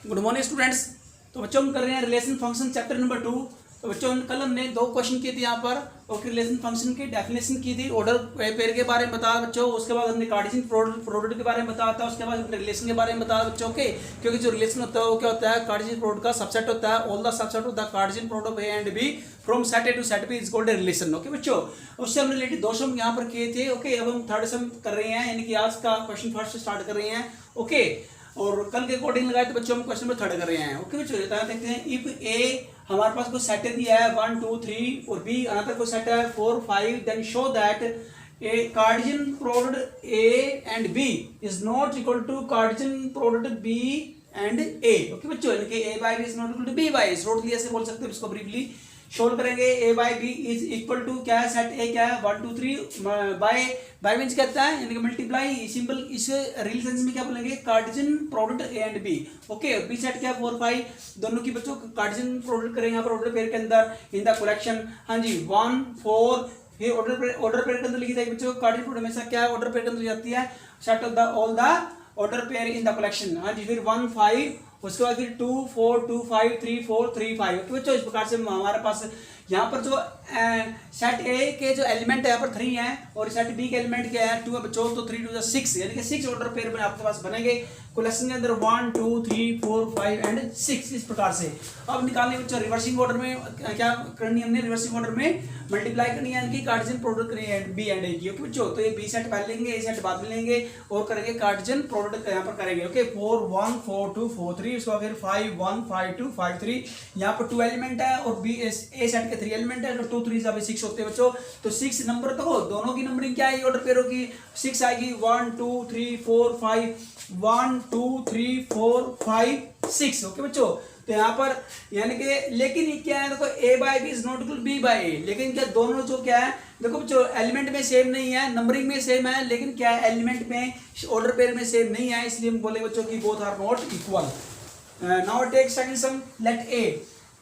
Good morning students. तो बच्चों हम कर रहे हैं रिलेशन फंक्शन चैप्टर नंबर 2। तो बच्चों कल हमने 2 क्वेश्चन किए थे यहाँ पर और रिलेशन फंक्शन की डेफिनेशन की थी, ऑर्डर पेयर के बारे में बताया बच्चों। उसके बाद हमने कार्टेशियन प्रोडक्ट के बारे में बताया था। उसके बाद हमने रिलेशन के बारे में बताया बच्चों के, क्योंकि जो रिलेशन होता है वो क्या होता है, कार्टेशियन प्रोडक्ट का सबसेट होता है। All the subset of the Cartesian product of A and B from set A to set B is called a relation. Okay बच्चों, उससे हम रिलेटेड 2 सम यहाँ पर किए थे। ओके, अब हम थर्ड सम कर रहे हैं, यानी कि आज का क्वेश्चन फर्स्ट स्टार्ट कर रहे हैं। ओके, और कल के अकॉर्डिंग लगाए तो बच्चों हम क्वेश्चन नंबर 3 कर रहे हैं। ओके बच्चों, देखते हैं इफ ए हमारे पास कोई सेट दिया है 1 2 3 और बी अनदर कोई सेट है 4 5, then show that a Cartesian product A and B is not equal to Cartesian product B and A. Okay बच्चों, यानी कि A by B is not equal to B by, shortly ऐसे बोल सकते हैं इसको ब्रीफली सोल्व करेंगे। A by B is equal to क्या है, सेट ए क्या है 1 2 3 बाय मींस कहता है यानी कि मल्टीप्लाई सिंपल। इस रियल सेंस में क्या बोलेंगे, Cartesian product A and B. Okay, B set क्या 4 5 दोनों की बच्चों कार्टेशियन प्रोडक्ट करेंगे यहाँ पर ऑर्डर पेयर के अंदर इन द कलेक्शन। हाँ जी 1 4 ये ऑर्डर पेयर के अंदर लिखी जाएगी बच्चों। कार्टेशियन प्रोडक्ट हमेशा क्या है, ऑर्डर पेयर के अंदर जाती है, set of the all the order pair in the collection. हाँ जी, फिर 1 5 उसके बाद फिर 2 4 2 5 3 4 3 5। ओके बच्चों, इस प्रकार से हमारे पास यहाँ पर जो सेट ए के जो एलिमेंट है यहाँ पर 3 है और सेट बी के एलिमेंट क्या है 2 है बच्चों। तो 3 2 6 यानी कि 6 ऑर्डर पेयर में आपके पास बनेंगे कलेक्शन के अंदर 1 2 3 4 5 एंड 6 इस प्रकार से। अब निकालने बच्चों रिवर्सिंग ऑर्डर में क्या करनी है, हमने रिवर्सिंग ऑर्डर में मल्टीप्लाई करनी है, यानी कि कार्टेशियन प्रोडक्ट करनी है बी एंड ए की। ओके बच्चों, तो ये बी सेट पहले लेंगे, ए सेट बाद में लेंगे और करेंगे कार्टेशियन प्रोडक्ट यहाँ पर करेंगे। ओके, 4 1 4 2 4 3, उसके बाद फिर 5 1 5 2 5 3। यहाँ पर 2 एलिमेंट है और बी ए सेट के 3 एलिमेंट है, तो 2 3 से 6 होते हैं बच्चों। तो 6 नंबर तो दोनों की नंबरिंग क्या है ऑर्डर पेयरों की, 6 आएगी 1 2 3 4 5 1 2 3 4 5 6। ओके बच्चों, तो यहाँ पर यानी कि लेकिन ये क्या है, देखो A by B is not equal B by A. लेकिन क्या दोनों जो क्या है, देखो बच्चों एलिमेंट में सेम नहीं है, नंबरिंग में सेम है, लेकिन क्या है एलिमेंट में ऑर्डर पेयर में सेम नहीं है, इसलिए हम बोले बच्चों की both are not equal. Now take second sum, let A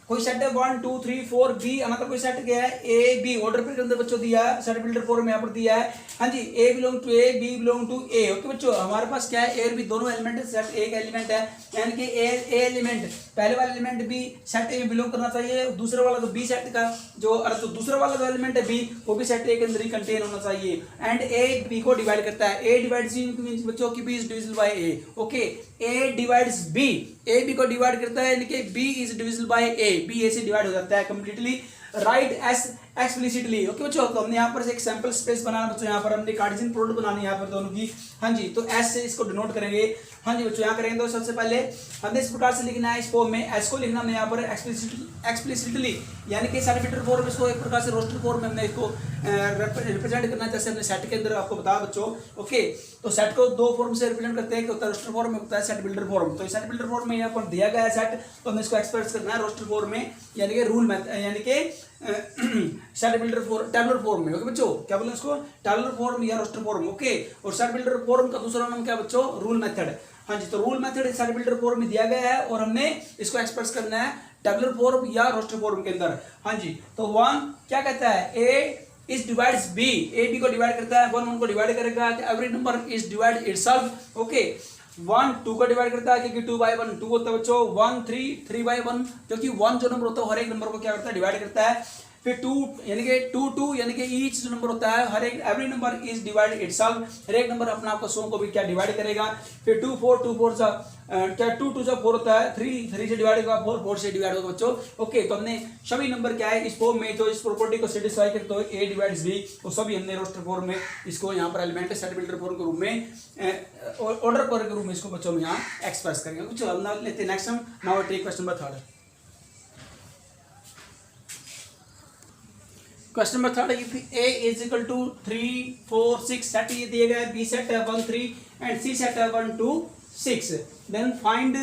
कोई सेट है 1 2 3 4 बी अनदर कोई सेट क्या है ए बी, ऑर्डर पेयर के अंदर बच्चों दिया है, सेट बिल्डर फॉर्म में यहाँ पर दिया है। हाँ जी, A belong to A B belong to A. Okay बच्चों, हमारे पास क्या है ए और बी दोनों एलिमेंट है, सेट ए का एलिमेंट है, यानी कि ए एलिमेंट पहले वाला एलिमेंट बी सेट ए में बिलोंग करना चाहिए, दूसरे वाला तो बी सेट का जो तो दूसरा वाला जो एलिमेंट है बी वो भी सेट ए के अंदर ही कंटेन होना चाहिए। एंड ए बी को डिवाइड करता है, ए डिवाइड सी मींस बच्चों की B is divisible by A. Okay, A divides B, A B को डिवाइड करता है, यानी कि B is divisible by A, B A से डिवाइड हो जाता है completely. Right as explicitly. Okay बच्चों, तो हमने यहाँ पर एक सैंपल स्पेस बनाना बच्चों, यहाँ पर हमने कार्टेशियन प्रोडक्ट बनानी है यहाँ पर दोनों की। हाँ जी, तो एस से इसको डिनोट करेंगे। हाँ जी बच्चों, यहाँ करेंगे तो सबसे पहले हमने इस प्रकार से लिखना है, इस फॉर्म में एस को लिखना हमने यहाँ पर एक्सप्लिसिटली, यानी कि सेट फॉर्म इसको एक प्रकार से रोस्टर फॉर्म में हमने इसको रिप्रेजेंट करना है, जैसे हमने सेट के अंदर आपको बताया बच्चों। ओके, तो सेट को 2 फॉर्म से रिप्रेजेंट करते हैं, एक होता है रोस्टर फॉर्म में, होता है सेट बिल्डर फॉर्म। तो सेट बिल्डर फॉर्म में यहाँ पर दिया गया है सेट, तो हमने इसको एक्सप्रेस करना है रोस्टर फॉर्म में, यानी कि रूल मेथड, यानी कि set builder form tabular form में। ओके बच्चों, क्या बोले इसको, टेबुलर फॉर्म या रोस्टर फॉर्म। ओके, और सेट बिल्डर फॉर्म का दूसरा नाम क्या बच्चों, रूल मेथड। हाँ जी, तो rule method set builder form में दिया गया है और हमने इसको एक्सप्रेस करना है टेबुलर फॉर्म या रोस्टर फॉर्म के अंदर। हाँ जी, तो 1 क्या कहता है, A is divides B, A B को डिवाइड करता है, 1 1 को डिवाइड करेगा, every number is divide itself. Okay, 1 2 को डिवाइड करता है, क्योंकि 2 बाय 1 2 होता है बच्चों, 1 3 3 बाय 1, क्योंकि 1 जो नंबर होता है हर एक नंबर को क्या करता है, डिवाइड करता है। फिर 2 यानी कि 2 2 यानी कि ईच जो नंबर होता है हर एक every number is divide itself, हर एक नंबर अपना आपका सो को भी क्या डिवाइड करेगा। फिर 2 4 2 4 सा क्या 2 2 से 4 होता है, 3 3 से डिवाइड होगा, 4 4 से डिवाइड होगा बच्चों। ओके, तो हमने सभी नंबर क्या है इस फॉर्म में जो इस प्रॉपर्टी को सेटिस्फाई करते हो ए डिवाइड्स बी, वो सभी हमने रोस्टर फॉर्म में इसको यहाँ पर एलिमेंट सेट बिल्डर फॉर्म के रूप में ऑर्डर पर के रूप में इसको बच्चों में यहाँ एक्सप्रेस करेंगे। चलो हम लेते हैं नेक्स्ट, हम now take question number 3। Question number 3, if A is equal to 3 4 6, set ये दिए गए, बी सेट है 1 3 एंड सी सेट है 1 2 6, देन फाइंड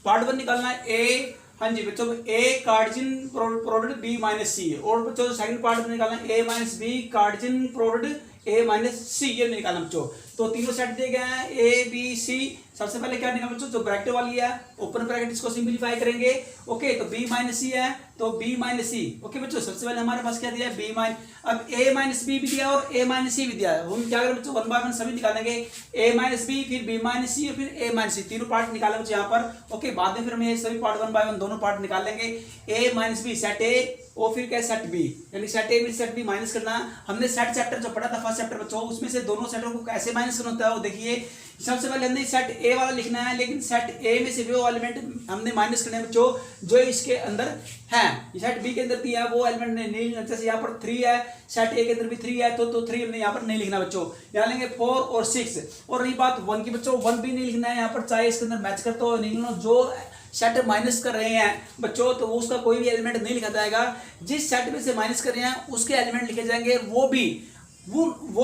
पार्ट 1 निकालना है ए। हाँ जी बच्चों, A Cartesian product B minus C, और बच्चों सेकंड पार्ट में निकालना है A minus B Cartesian product A minus C, ये निकालना बच्चों। तो तीनों सेट दिए गए हैं ए बी सी। सबसे पहले क्या निकालना बच्चों, जो ब्रैकेट वाली है ओपन ब्रैकेट, इसको सिंपलीफाई करेंगे। ओके, तो b माइनस सी है तो b माइनस सी। ओके बच्चों, सबसे पहले हमारे पास क्या दिया है b माइनस, अब a माइनस बी भी दिया और a माइनस सी भी दिया है। हम क्या करें बच्चों, वन बाय वन सभी निकालेंगे। a माइनस बी, फिर b माइनस सी और फिर a माइनस सी, तीनों पार्ट निकाले बच्चों यहाँ पर। ओके, बाद में फिर हम ये सभी पार्ट वन बाय वन दोनों पार्ट निकाल लेंगे। a minus B set a और फिर क्या सेट बी, यानी सेट ए में सेट बी माइनस करना है। हमने सेट चैप्टर जो पढ़ा था फर्स्ट चैप्टर बच्चों, उसमें से दोनों सेटों को कैसे माइनस करना होता है वो देखिए। सबसे पहले हमने सेट ए वाला लिखना है, लेकिन सेट ए में से वो एलिमेंट हमने माइनस करने बच्चों जो इसके अंदर है। सेट बी के अंदर दिया है वो एलिमेंट नहीं लिखना, जैसे यहाँ पर 3 है, सेट ए के अंदर भी 3 है, तो 3 हमने यहाँ पर नहीं लिखना बच्चों। यहाँ लेंगे 4 और 6। और रही बात 1 की बच्चों, 1 भी नहीं लिखना है यहाँ पर, चाहे इसके अंदर मैच करते हो नहीं लिखना। जो सेट माइनस कर रहे हैं बच्चों तो उसका कोई भी एलिमेंट नहीं लिखा जाएगा। जिस सेट में से माइनस कर रहे हैं उसके एलिमेंट लिखे जाएंगे, वो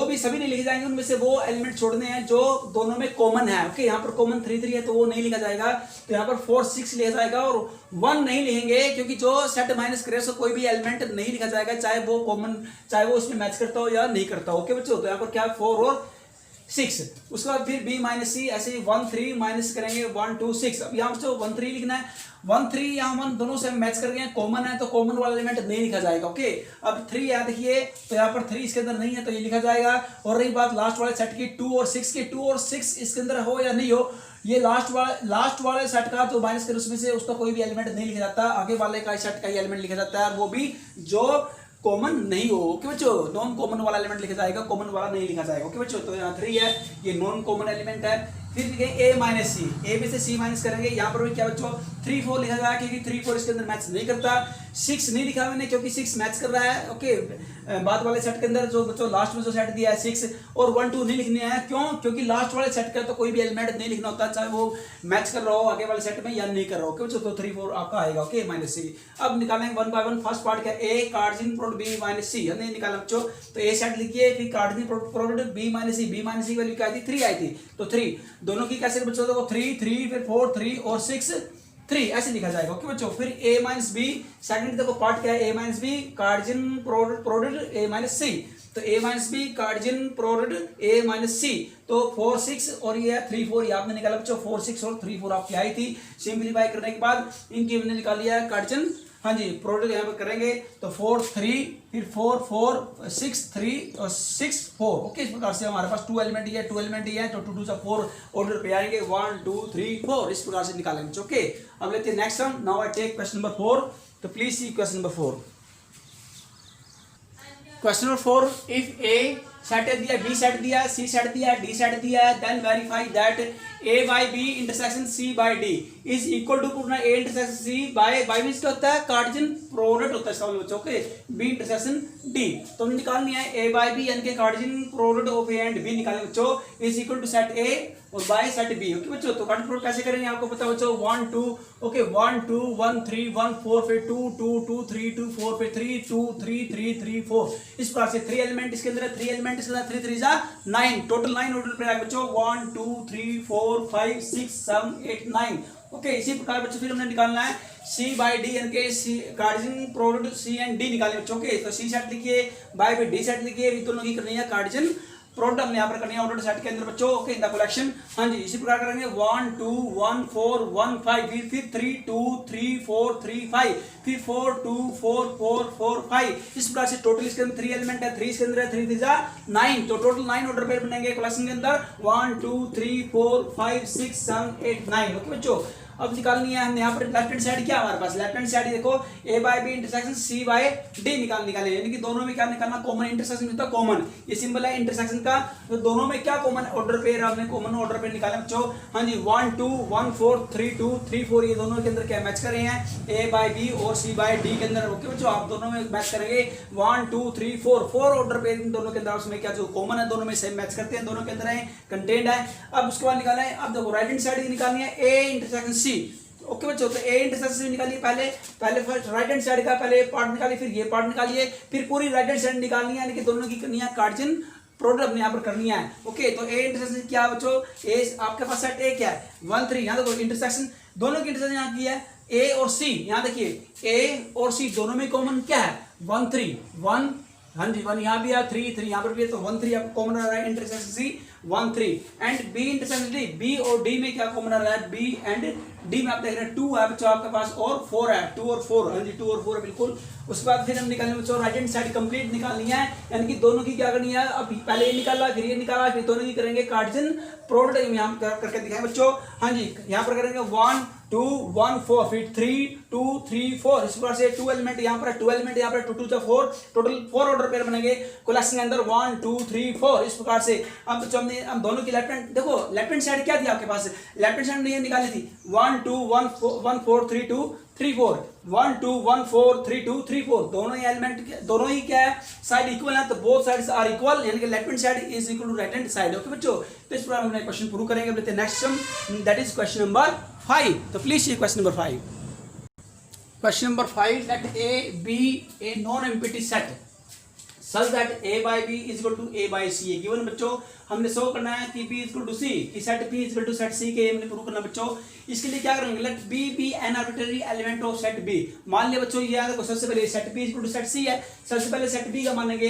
भी सभी नहीं लिखे जाएंगे। उनमें से वो एलिमेंट छोड़ने हैं जो दोनों में कॉमन है। ओके, यहाँ पर कॉमन 3 3 है तो वो नहीं लिखा जाएगा, तो यहाँ पर 4 6 लिखा जाएगा और 1 नहीं लिखेंगे, क्योंकि जो सेट माइनस करे उसका कोई भी एलिमेंट नहीं लिखा जाएगा, चाहे वो कॉमन, चाहे वो उसमें मैच करता हो या नहीं करता हो। ओके बच्चों, तो यहाँ पर क्या 4 और 6। उसके बाद फिर b माइनस सी, ऐसे ही 1 3 माइनस करेंगे 1 2 6। अब यहाँ पर 1 3 लिखना है, 1 3 यहाँ 1 दोनों से मैच कर गए हैं, कॉमन है तो कॉमन वाला एलिमेंट नहीं लिखा जाएगा। ओके, अब 3 याद देखिए, तो यहाँ पर 3 इसके अंदर नहीं है तो ये लिखा जाएगा। और रही बात लास्ट वाले सेट की 2 और 6 की, 2 और 6 इसके अंदर हो या नहीं हो, ये लास्ट वाले सेट का जो माइनस करे उसमें से उसका कोई भी एलिमेंट नहीं लिखा जाता, आगे वाले का सेट का ही एलिमेंट लिखा जाता है, वो भी जो कॉमन नहीं हो। ओके बच्चों, नॉन कॉमन वाला एलिमेंट लिखा जाएगा, कॉमन वाला नहीं लिखा जाएगा। ओके बच्चों, तो यहाँ 3 है, ये नॉन कॉमन एलिमेंट है। फिर लिखेंगे a माइनस सी, ए में से सी माइनस करेंगे। यहाँ पर भी क्या बच्चों 3 4 लिखा जाएगा, क्योंकि 3 4 इसके अंदर मैच नहीं करता। 6 नहीं लिखा मैंने क्योंकि 6 मैच कर रहा है। ओके, बाद वाले सेट के अंदर जो बच्चों लास्ट में जो सेट दिया है 6 और 1 2 नहीं लिखने हैं, क्यों, क्योंकि लास्ट वाले सेट का तो कोई भी एलिमेंट नहीं लिखना होता, चाहे वो मैच कर रहा हो आगे वाले सेट में या नहीं कर रहा हो। ओके बच्चों, तो 3 4 आपका आएगा। Okay, minus C. अब निकालेंगे 1 बाय 1। फर्स्ट पार्ट क्या, a cartesian product b minus C, हमने निकाला बच्चों, तो a सेट लिखिए, फिर cartesian product b minus C, b minus C की वैल्यू क्या आई थी 3 आई थी, तो 3 दोनों की कैसे बच्चों, देखो 3 3 फिर 4 3 और 6 3 ऐसे लिखा जाएगा। ओके बच्चों, फिर a माइनस बी, सेकंड देखो पार्ट क्या है, a minus B cartesian product a minus C, तो a minus B cartesian product a minus C, तो 4 6 और ये 3 4 ये आपने निकाला बच्चों, 4 6 और 3 4 आपकी आई थी। सिंपलीफाई करने के बाद इनकी हमने निकाल लिया है कार्डिन, हाँ जी, प्रोडक्ट यहाँ पर करेंगे तो 4 3 फिर 4 4 6 3 और 6 4। ओके, इस प्रकार से हमारे पास 2 एलिमेंट ही है, 2 एलिमेंट ही है, तो 2 2 से 4 ऑर्डर पे आएंगे 1 2 3 4, इस प्रकार से निकालेंगे। ओके, अब लेते हैं next sum. Now I take question number 4, तो please see question number 4। Question number 4, if A set दिया, बी सेट दिया, सी सेट दिया, डी सेट दिया, then verify that a by B intersection c by D is equal to, पूछना a intersection c by means क्या होता है, Cartesian product होता है इसका मतलब बच्चों। ओके, b इंटरसेक्शन d, तो हमने निकालनी है a बाई बी यानी कि Cartesian product of a and b निकालेंगे बच्चों, is equal to set a और बाय सेट b। ओके बच्चों, तो कार्टेशियन प्रोडक्ट कैसे करेंगे आपको पता है बच्चों, 1 2, ओके 1 2 1 3 1 4 फिर 2 2 2 3 2 4 फिर 3 2 3 3 3 4, इस प्रकार से 3 एलिमेंट इसके अंदर है, 3 एलिमेंट इसके अंदर, 3 3 जा 9, टोटल 9 ऑर्डर पे आएगा बच्चों, 1 2 3 4 5 6 7 8 9। ओके, इसी प्रकार बच्चों फिर हमने निकालना है c बाई डी यानी कि C cartesian product c and d निकालेंगे बच्चों। ओके, तो c सेट लिखिए, बाई पे d सेट लिखिए, दोनों की करनी है कार्टेशियन प्रोडक्ट हमने यहाँ पर करनी है ऑर्डर सेट के अंदर बच्चों। ओके, इन द कलेक्शन, हाँ जी, इसी प्रकार करेंगे 1 2 1 4 1 5 फिर 3 2 3 4 3 5 फिर 4 2 4 4 4 5, इस प्रकार से टोटल इसके अंदर 3 एलिमेंट है, 3 इसके अंदर है, 3 3 जा 9, तो टोटल 9 ऑर्डर पेयर बनेंगे कलेक्शन के अंदर, 1 2 3 4 5 6 7 8 9। ओके बच्चों, अब निकालनी है हमने यहाँ पर लेफ्ट हैंड साइड, क्या हमारे पास लेफ्ट हैंड साइड देखो, a by B intersection c by D निकाले, यानी कि दोनों में क्या निकालना, कॉमन इंटरसेक्शन होता है, कॉमन ये सिंबल है इंटरसेक्शन का, तो दोनों में क्या कॉमन ऑर्डर पेयर हमने कॉमन ऑर्डर पेयर निकाले बच्चों। हाँ जी, 1 2 1 4 3 2 3 4, ये दोनों के अंदर क्या मैच कर रहे हैं, a बाई बी और c बाई डी के अंदर। ओके बच्चों, आप दोनों में मैच करेंगे 1 2 3 4 ऑर्डर पेयर इन दोनों के अंदर, उसमें क्या जो कॉमन है दोनों में सेम मैच करते हैं, दोनों के अंदर है कंटेंट है। अब उसके बाद निकालना है, अब देखो राइट हैंड साइड निकालनी है a इंटरसेक्शन c। ओके बच्चों, तो a इंटरसेक्शन निकालिए, पहले फर्स्ट राइट हैंड साइड का पहले पार्ट निकालिए, फिर ये पार्ट निकालिए, फिर पूरी राइट हैंड साइड निकालनी है, यानी कि दोनों की करनी है कार्टेशियन प्रोडक्ट अपने यहाँ पर करनी है। ओके, तो a इंटरसेक्शन क्या है बच्चों, a आपके पास सेट a क्या है 1 3, यहाँ देखो इंटरसेक्शन, दोनों की इंटरसेक्शन यहाँ की है a और c, यहाँ देखिए a और c दोनों में कॉमन क्या है 1 3 1, हाँ जी 1 यहाँ भी है, 3 3 यहाँ पर भी है, तो 1 3 आपको कॉमन आ रहा है intersection c। 1 3 and B independently B और डी में क्या कॉमन आ रहा है, बी एंड डी में आप देख रहे हैं 2 है बच्चों आपके पास और 4 है, 2 और 4, हाँ जी 2 और 4 है बिल्कुल। उसके बाद फिर हम निकालने बच्चों राइट हैंड साइड कंप्लीट निकालनी है, यानी कि दोनों की क्या करनी है, अब पहले ये निकाला फिर ये निकाला फिर दोनों की करेंगे कार्टेशियन प्रोडक्ट यहाँ करके दिखाएं बच्चों। हाँ जी यहाँ पर करेंगे 1 2 1 4 फिर 3 2 3 4, इस प्रकार से 2 एलिमेंट यहाँ पर 2 एलिमेंट यहाँ पर 2 2 4 टोटल 4 ऑर्डर पेयर बनेंगे क्लास के अंदर 1 2 3 4 इस प्रकार से। अब बच्चों हमने हम दोनों की लेफ्ट हैंड देखो, लेफ्ट हैंड साइड क्या थी आपके पास, लेफ्ट हैंड साइड ये निकाली थी 1 2 1 4 3 2 3 4 1 2 1 4 3 2 3 4, दोनों ही एलिमेंट दोनों ही क्या है साइड इक्वल है, तो बोथ साइड्स आर इक्वल, यानी कि left hand side is equal to right hand side. Okay बच्चों, तो इस प्रकार हम क्वेश्चन प्रूव करेंगे। लेते हैं next sum, that is question number 5। तो please see question number 5। Question number 5, let A be a non-empty set such that A by B is equal to A by C है given बच्चों। हमने show करना है कि B is equal to C, कि set B is equal to set C के हमने prove करना बच्चों। इसके लिए क्या करेंगे, late B be an arbitrary element of set B। मान लिया बच्चों ये देखो सबसे पहले set B is equal to set C है, सबसे पहले सेट B का मानेंगे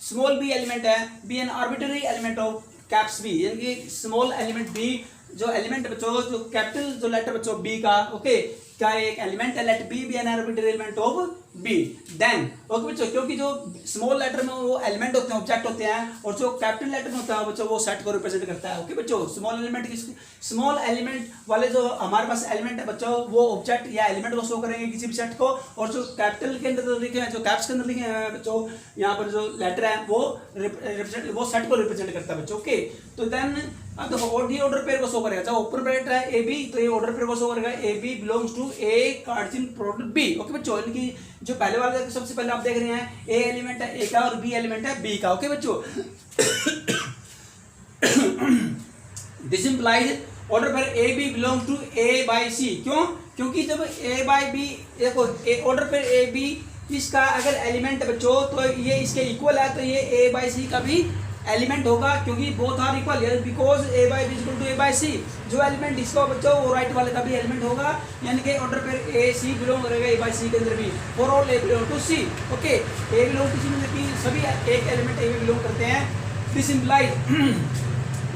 स्मॉल b एलिमेंट है, B an arbitrary element of caps B, यानी कि स्मॉल एलिमेंट B जो एलिमेंट बच्चों जो कैपिटल जो लेटर बच्चों B का, ओके क्या एक एलिमेंट है, let B be an arbitrary element of B, then okay बच्चों क्योंकि जो स्मॉल लेटर में वो एलिमेंट होते हैं ऑब्जेक्ट होते हैं और जो कैपिटल लेटर में होता है बच्चों वो सेट को रिप्रेजेंट करता है। ओके बच्चों स्मॉल एलिमेंट वाले जो हमारे पास एलिमेंट है बच्चों वो ऑब्जेक्ट या एलिमेंट को शो करेंगे किसी भी सेट को, और जो कैपिटल के अंदर लिखे हैं जो कैप्स के अंदर लिखे हैं बच्चों यहाँ पर जो लेटर है वो सेट को रिप्रेजेंट करता है बच्चों। ओके तो देन अब देखो ऑर्डर पेयर को शो करेगा, जब ओपन ब्रैकेट है ए बी तो ये ऑर्डर पेयर को शो करेगा A B belongs to A Cartesian product B. Okay बच्चों इनकी जो पहले वाले सबसे पहले आप देख रहे हैं ए एलिमेंट है ए का और बी एलिमेंट है बी का। ओके बच्चों this implies order pair A B belongs to A by C, क्यों, क्योंकि जब ए बाई बी देखो ऑर्डर पेयर ए बी इसका अगर एलिमेंट बच्चों तो ये इसके इक्वल है, तो ये ए बाई सी का भी एलिमेंट होगा क्योंकि both are equal, because A by B equal to A by C, जो एलिमेंट इसका बच्चों वो राइट वाले का भी एलिमेंट होगा, यानी कि order pair A C belong करेगा ए बाई सी के अंदर भी, for all A belong to C. Okay A belong to C मतलब कि सभी एक एलिमेंट ए में बिलोंग करते हैं। दिस इंप्लाइज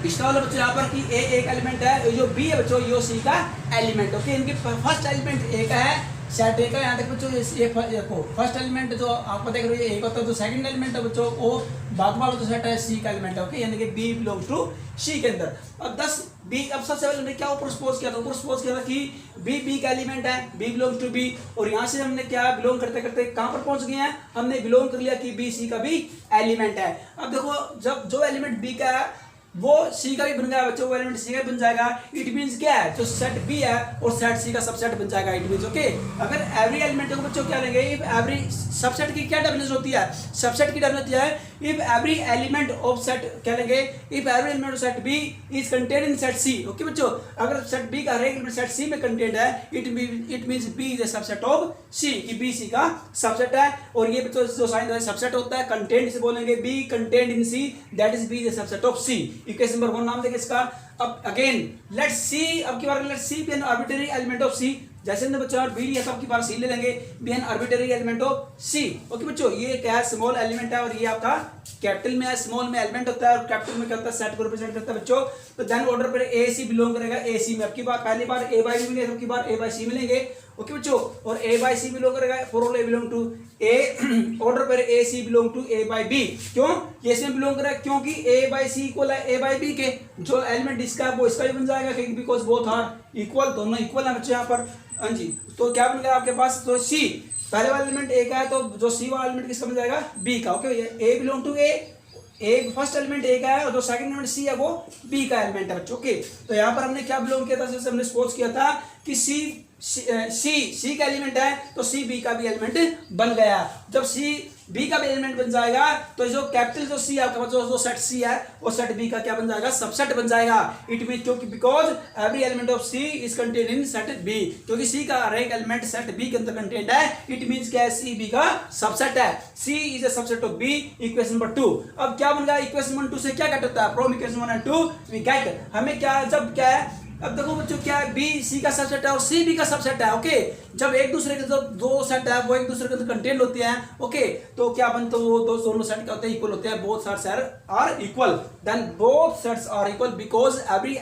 इसका वाला बच्चों यहाँ पर कि ए एक एलिमेंट है, जो बी है बच्चों यो सी का एलिमेंट। ओके इनके फर्स्ट एलिमेंट ए का है सेट ए का, यहाँ तक बच्चों ये देखो फर्स्ट एलिमेंट जो आपको देख रहे हो एक होता है, जो सेकंड एलिमेंट है बच्चों वो बाद वाला जो सेट है सी का एलिमेंट है। ओके यानी कि बी बिलोंग्स टू सी के अंदर। अब 10 बी अब सबसे पहले हमने क्या ऊपर सपोज किया था, ऊपर सपोज किया था कि बी बी का एलिमेंट है, बी बिलोंग्स टू बी, और यहाँ से हमने क्या बिलोंग करते करते कहाँ पर पहुंच गए हैं, हमने बिलोंग कर लिया कि बी सी का भी एलिमेंट है। अब देखो जब जो एलिमेंट बी का है वो सी का भी बन गया बच्चों, वो एलिमेंट सी का बन जाएगा, इट मींस क्या है जो सेट बी है और सेट सी का सबसेट बन जाएगा, इट मींस ओके। अगर एवरी एलिमेंट को बच्चों क्या लेंगे, इफ एवरी सबसेट की क्या डेफिनेशन होती है, सबसेट की डेफिनेशन होती है if every element of set क्या लेंगे, if every element of set B is contained in set C. Okay बच्चों अगर सेट बी का हर एक एलिमेंट सेट सी में कंटेन्ड है, it means B is a subset of C, कि बी सी का सबसेट है। और ये बच्चों जो साइन है सबसेट होता है, कंटेन्ड से बोलेंगे B contained in C, that is B is a subset of C. Equation number 1 नाम देंगे इसका। अब अगेन लेट सी, अब की बार let C B an arbitrary element of C, जैसे हमने बच्चों बी लिया था आपकी बार सी ले लेंगे, B an arbitrary element of C. Okay बच्चों ये क्या है स्मॉल एलिमेंट है और ये आपका कैपिटल में है, स्मॉल में एलिमेंट होता है और कैपिटल में क्या होता है सेट को रिप्रेजेंट करता है बच्चों। तो then order pair A C belong करेगा ए सी में, आपकी बार पहली बार ए बाई बी मिले, आपकी बार ए बाई सी मिलेंगे। ओके बच्चों और ए बाई सी बिलोंग करेगा for all A belong to A, order pair A C belong to A by B, क्यों ये इसमें बिलोंग करेगा क्योंकि ए बाई सी इक्वल है ए बाई बी के, जो एलिमेंट इसका है वो इसका भी बन जाएगा बिकॉज बोथ आर इक्वल, दोनों इक्वल है बच्चों यहाँ पर। हाँ जी तो क्या बन गया आपके पास, तो सी पहले वाला एलिमेंट ए का है तो जो सी वाला एलिमेंट किसका बन जाएगा बी का। Okay A belong to A first element A का है और जो सेकंड एलिमेंट सी है वो बी का एलिमेंट है बच्चों। ओके तो यहाँ पर हमने क्या बिलोंग किया था, जैसे हमने सपोज किया था कि सी का एलिमेंट है तो सी बी का भी एलिमेंट बन गया। जब सी बी का भी एलिमेंट बन जाएगा तो जो कैपिटल जो सी आपके पास जो सेट सी है वो सेट बी का क्या बन जाएगा, सबसेट बन जाएगा। इट मीन क्योंकि because every element of C is contained in set B, क्योंकि सी का हर एक एलिमेंट सेट बी के अंदर कंटेन्ड है, इट मींस क्या है सी बी का सबसेट है, C is a subset of B. Equation number 2 अब क्या बन गया, इक्वेशन नंबर 2 से क्या गेट होता है, from equation 1 and 2 we get, हमें क्या जब क्या है अब देखो बच्चों क्या है, बी सी का सबसेट है और सी बी का सबसेट है। ओके, जब एक दूसरे के जो दो सेट है वो एक दूसरे के अंदर कंटेंट होते हैं, ओके, तो क्या बनते वो दोनों सेट क्या होते हैं, इक्वल होते हैं। Both sets are equal, then both sets are equal because every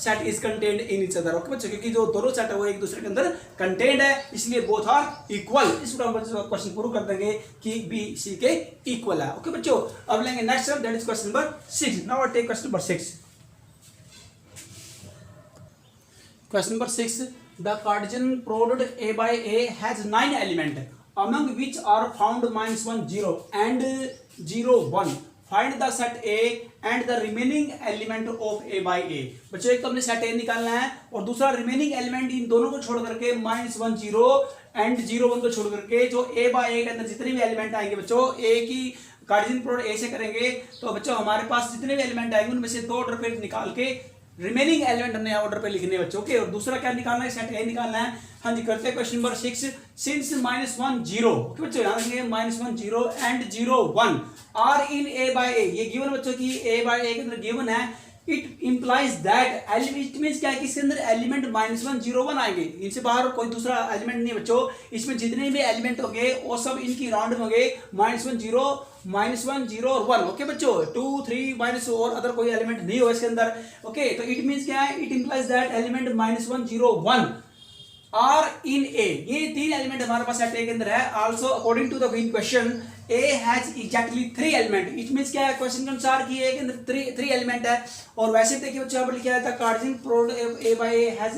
set is contained in each other. Okay बच्चों, क्योंकि जो दोनों सेट है वो एक दूसरे के अंदर कंटेन्ड है, इसलिए बोथ आर इक्वल। इस क्वेश्चन प्रूव कर देंगे कि बी सी के इक्वल है। ओके बच्चों, अब लेंगे next one, that is question number 6। Now I take question number 6। Question number 6. The Cartesian product A by A has 9 elements, among which are found -1, 0 and 0, 1. Find the set A and the remaining element of A by A. बच्चों एक तो हमने set A निकालना है और दूसरा remaining element in दोनों को छोड़ करके -1, 0 एंड 0, 1 को छोड़ करके जो A by A के अंदर जितने भी एलिमेंट आएंगे बच्चों, A की कार्टेशियन प्रोडक्ट A से करेंगे तो बच्चों हमारे पास जितने भी एलिमेंट आएंगे उनमें से दो ऑर्डर पे निकाल के रिमेनिंग एलिमेंट हमने ऑर्डर पे लिखने बच्चों के, और दूसरा क्या निकालना है, सेट ए निकालना है। हाँ जी, करते हैं क्वेश्चन नंबर 6। सिंस -1, 0 बच्चों यहाँ लिखेंगे -1, 0 and 0, 1 are in A by A, ये गिवन बच्चों की ए बाय ए के अंदर गिवन है। It implies that element means क्या है कि इसके अंदर एलिमेंट -1, 0, 1 आएंगे, इनसे बाहर कोई दूसरा एलिमेंट नहीं है बच्चों। इसमें जितने भी एलिमेंट होंगे वो सब इनकी राउंड में होंगे -1, 0 और 1। ओके बच्चों, 2, 3 माइनस और अदर कोई एलिमेंट नहीं होगा इसके अंदर। ओके, तो इट मींस क्या है, it implies that element -1, 0, 1 are in A, ये तीन एलिमेंट हमारे पास सेट ए के अंदर है। Also according to the given question A has exactly 3 element. It means क्या है, क्वेश्चन के अनुसार कि ए के अंदर 3 एलिमेंट है, और वैसे देखिए बच्चों यहाँ पर लिखा है Cartesian product A by A has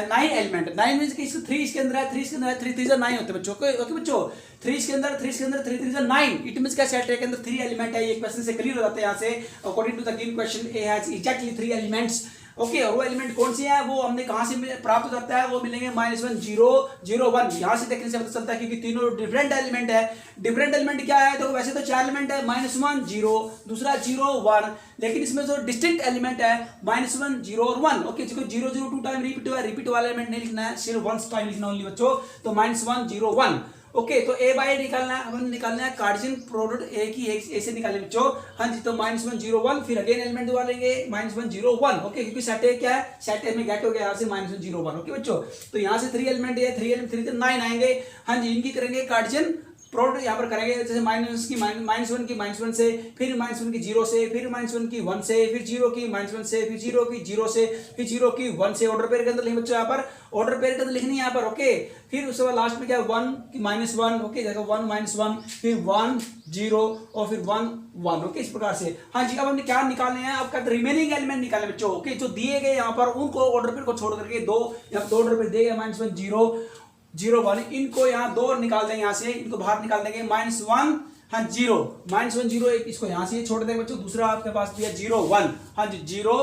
9 element. 9 means कि 3 इसके अंदर है, 3 इसके अंदर है, 3 3 9 होते हैं बच्चों। ओके बच्चों, 3 इसके अंदर 3 3 9, इट मींस क्या सेट ए के अंदर 3 एलिमेंट है। ये क्वेश्चन से क्लियर हो जाता है यहाँ से। According to the given question A has exactly 3 elements. Okay, और वो एलिमेंट कौन सी है, वो हमने कहां से प्राप्त हो जाता है, वो मिलेंगे -1, 0, 0, 1। यहां से देखने से पता चलता है क्योंकि तीनों डिफरेंट एलिमेंट है। डिफरेंट एलिमेंट क्या है, तो वैसे तो 4 एलिमेंट है, -1, 0, दूसरा 0, 1, लेकिन इसमें जो डिस्टिंक्ट एलिमेंट है -1, 0 और 1। ओके, जो 0, 0 2 टाइम रिपीट हुआ है, रिपीट वाला एलिमेंट नहीं लिखना है, सिर्फ 1 टाइम लिखना ओनली बच्चों। तो -1, 0, 1। ओके, तो ए बाय निकालना है, हमें निकालना है कार्टेशियन प्रोडक्ट ए की ए से निकालें बच्चों। हाँ जी, तो -1, 0, 1, फिर अगेन एलिमेंट दुआ लेंगे -1, 0, 1। ओके, क्योंकि सेट ए क्या है, सेट ए में गेट हो गया यहाँ से -1, 0, 1। ओके बच्चों, तो यहाँ से 3 एलिमेंट है, 3 9 आएंगे। हाँ जी, इनकी करेंगे कार्टेशियन प्रोडक्ट यहाँ पर करेंगे, जैसे -1 की -1 से, फिर -1 की 0 से, फिर -1 की 1 से, फिर 0 की -1 से, फिर 0 की 0 से, फिर 0 की 1 से। ऑर्डर पेयर के अंदर लिखें बच्चों, यहाँ पर ऑर्डर पेयर के अंदर लिखनी है यहाँ पर। ओके, फिर उसके बाद लास्ट में क्या 1 की -1, ओके, जगह 1 -1, फिर 1 0 और फिर 1 1। ओके, इस प्रकार से। हाँ जी, अब हमने क्या निकालने हैं, अब क्या रिमेनिंग एलिमेंट निकालने बच्चों। ओके, जो दिए गए यहाँ पर उनको ऑर्डर पेयर को छोड़ करके दो ऑर्डर पेयर दिए गए -1, 0, 0, 1, इनको यहाँ दो निकाल देंगे, यहाँ से इनको बाहर निकाल देंगे। -1, हाँ 0, -1, 0, एक इसको यहाँ से छोड़ देंगे बच्चों। दूसरा आपके पास दिया 0, 1, हाँ जी 0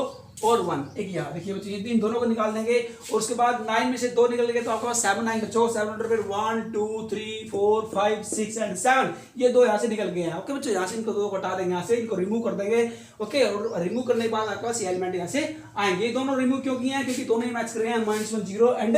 और 1, एक यहाँ देखिए बच्चों, ये इन दोनों को निकाल देंगे। और उसके बाद 9 में से 2 निकल गए तो आपके पास 7 आएंगे बच्चों। 7 ऑर्डर पे 1 2 3 4 5 6 एंड 7, ये 2 यहाँ से निकल गए हैं। ओके बच्चों, यहाँ से इनको 2 हटा देंगे, यहाँ से इनको रिमूव कर देंगे। ओके, और रिमूव करने के बाद आपके पास ये एलिमेंट यहाँ से आएंगे। ये दोनों रिमूव क्यों किए हैं, क्योंकि दोनों ही मैच कर रहे हैं, -1, 0 एंड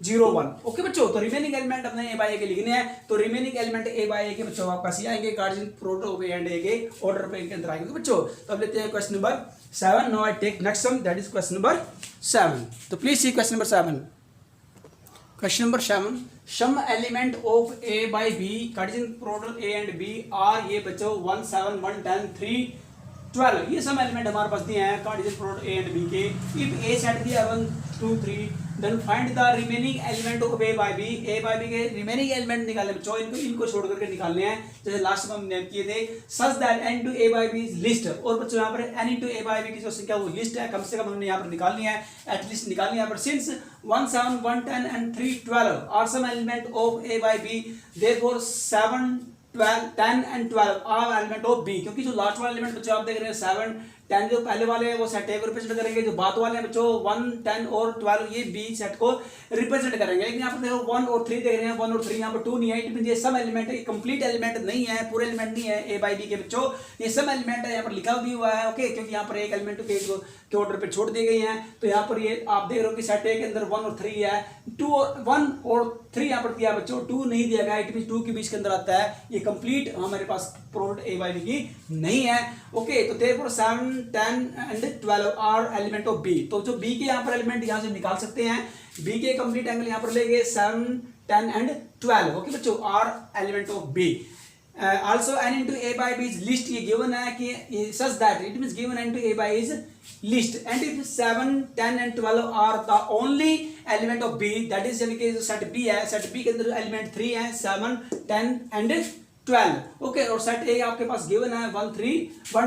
0, 1। ओके बच्चों, तो रिमेनिंग एलिमेंट अपने ए बाय ए के लिखने हैं। तो remaining element A by A के बच्चों आपका सी आएंगे, cartesian product of A and A के ऑर्डर पे के अंदर आएंगे। बच्चों, तो अब लेते हैं question number 7। Now I take next sum, that is question number 7। तो please see question number 7। Question number 7, some element of A by B, Cartesian product A and B are, ये बच्चों 1 7 1 10 3 12, ये सब एलिमेंट हमारे पास दिए हैं Cartesian product A and B के। इफ ए सेट दिया 1 2 3, then find the remaining element of A by B. A by B के रिमेनिंग एलिमेंट निकालने बच्चों, इनको छोड़ करके निकालने हैं, जैसे लास्ट में हम नेम किए थे। Such that n to A by B is list, और बच्चों यहाँ पर n to A by B की जो संख्या वो लिस्ट है, कम से कम हमने यहाँ पर निकालनी है, एटलीस्ट निकालनी है यहाँ पर। Since 1 7 1 10 and 3 12 are some element of A by B, therefore 7 12 10 and 12 are element of B. क्योंकि जो लास्ट वाला एलिमेंट बच्चों आप देख रहे हैं 7 10, जो पहले वाले हैं वो सेट ए को रिप्रेजेंट करेंगे, जो बाद वाले हैं बच्चों 1 10 और 12 ये बी सेट को रिप्रेजेंट करेंगे। लेकिन यहाँ पर देखो 1 और 3 देख रहे हैं, 1 और 3, यहाँ पर 2 नहीं है। इट मीन ये सब एलिमेंट है, कंप्लीट एलिमेंट नहीं है, पूरे एलिमेंट नहीं है ए बाय बी के बच्चों, ये सब एलिमेंट है, यहाँ पर लिखा भी हुआ है। ओके, क्योंकि यहाँ पर एक एलिमेंट के ऑर्डर पे छोड़ दिए गए हैं। तो यहाँ पर ये आप देख रहे हो कि सेट ए के अंदर 1 और 3 है, 1 और 3 यहाँ पर दिया बच्चों, 2 नहीं दिया गया, इट मीन 2 के बीच के अंदर आता है। ये कंप्लीट हमारे पास प्रोडक्ट ए बाय बी की नहीं है। ओके, तो therefore 7 10 and 12 are element of B. तो जो बी के यहाँ पर एलिमेंट यहाँ से निकाल सकते हैं, बी के कंप्लीट एंगल यहाँ पर लेंगे 7, 10 एंड 12। ओके बच्चों, are element of B. Also n into a by b is list, ये given है कि such that it means given n into a by is list, and if 7, 10 and 12 are the only element of b, that is यानी कि set b है, set b के अंदर element 3 है, 7, 10 and 12। Okay, और सेट a आपके पास given है 1,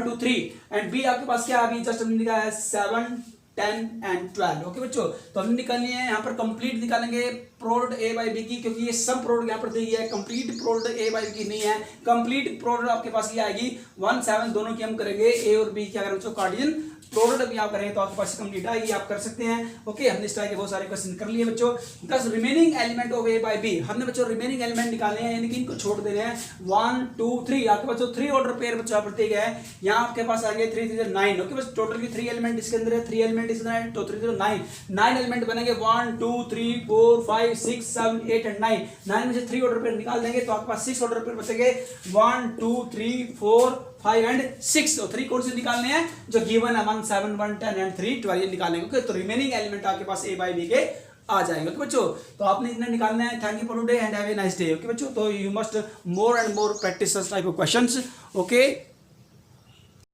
2, 3 and b आपके पास क्या अभी जस्ट हमने लिखा है 7, 10 एंड 12। ओके बच्चों, तो हमने निकालनी है यहाँ पर कंप्लीट निकालेंगे प्रोडक्ट ए बाई बी की, क्योंकि ये सब प्रोडक्ट यहाँ पर दी है, complete product A by B की नहीं है। कंप्लीट प्रोडक्ट आपके पास ये आएगी 1, 7 दोनों की हम करेंगे, ए और बी क्या करें बच्चों कार्डियन प्रोडक्ट भी आप करेंगे तो आपके पास कंप्लीट आएगी, आप कर सकते हैं। ओके, हमने इस तरह के बहुत सारे क्वेश्चन कर लिए बच्चों। Thus remaining element of A by B, हमने बच्चों रिमेनिंग एलिमेंट निकाले हैं, यानी कि इनको छोड़ दे रहे हैं। 1, 2, 3 आपके पास जो 3 ऑर्डर पेयर बच्चों प्रत्येक है, यहाँ आपके पास आ गए 3, 3, 9। ओके, बस टोटल की 3 एलिमेंट इसके अंदर है, 3 एलिमेंट इसके अंदर है, तो 3, 9 एलिमेंट बनेंगे। 1, 2, 3, 4, 5, 6, 7, 8 एंड 9। 9 में से 3 ऑर्डर पेयर निकाल देंगे तो आपके पास 6 ऑर्डर पेयर बचेंगे। 1, 2, 3, 4, 5 एंड 6। और 3 कौन से निकालने हैं जो गिवन है 1, 7, 1, 10 एंड 3, 12 ये निकालेंगे। ओके, तो रिमेनिंग एलिमेंट आपके पास ए बाई बी के आ जाएंगे। ओके बच्चों, तो आपने इतना निकालना है। Thank you for today and have a nice day. Okay बच्चों, तो you must more and more practice such type of questions. Okay.